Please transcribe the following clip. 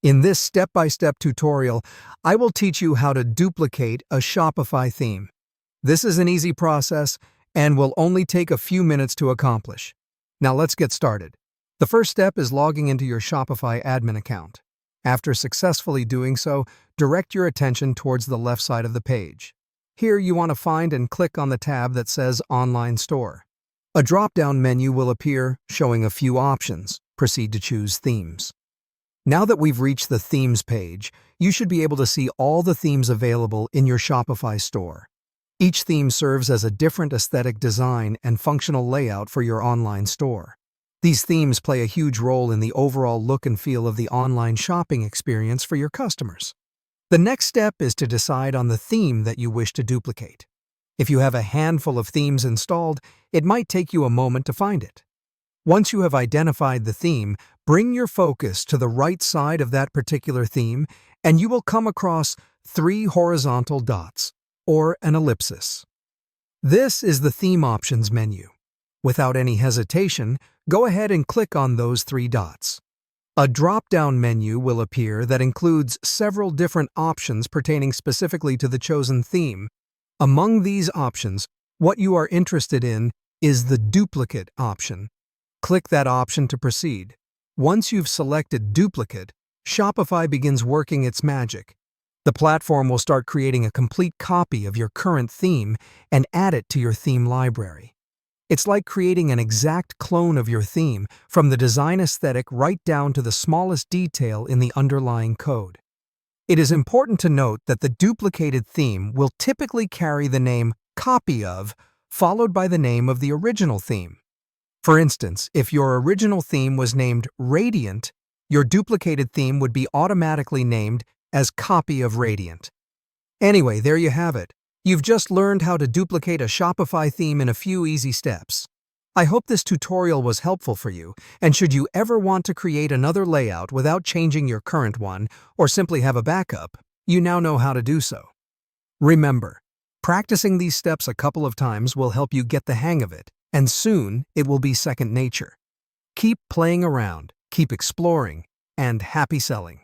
In this step-by-step tutorial, I will teach you how to duplicate a Shopify theme. This is an easy process and will only take a few minutes to accomplish. Now let's get started. The first step is logging into your Shopify admin account. After successfully doing so, direct your attention towards the left side of the page. Here you want to find and click on the tab that says Online Store. A drop-down menu will appear, showing a few options. Proceed to choose Themes. Now that we've reached the Themes page, you should be able to see all the themes available in your Shopify store. Each theme serves as a different aesthetic design and functional layout for your online store. These themes play a huge role in the overall look and feel of the online shopping experience for your customers. The next step is to decide on the theme that you wish to duplicate. If you have a handful of themes installed, it might take you a moment to find it. Once you have identified the theme, bring your focus to the right side of that particular theme, and you will come across 3 horizontal dots, or an ellipsis. This is the Theme Options menu. Without any hesitation, go ahead and click on those 3 dots. A drop-down menu will appear that includes several different options pertaining specifically to the chosen theme. Among these options, what you are interested in is the Duplicate option. Click that option to proceed. Once you've selected Duplicate, Shopify begins working its magic. The platform will start creating a complete copy of your current theme and add it to your theme library. It's like creating an exact clone of your theme, from the design aesthetic right down to the smallest detail in the underlying code. It is important to note that the duplicated theme will typically carry the name copy of, followed by the name of the original theme. For instance, if your original theme was named Radiant, your duplicated theme would be automatically named as Copy of Radiant. Anyway, there you have it. You've just learned how to duplicate a Shopify theme in a few easy steps. I hope this tutorial was helpful for you, and should you ever want to create another layout without changing your current one, or simply have a backup, you now know how to do so. Remember, practicing these steps a couple of times will help you get the hang of it, and soon it will be second nature. Keep playing around, keep exploring, and happy selling.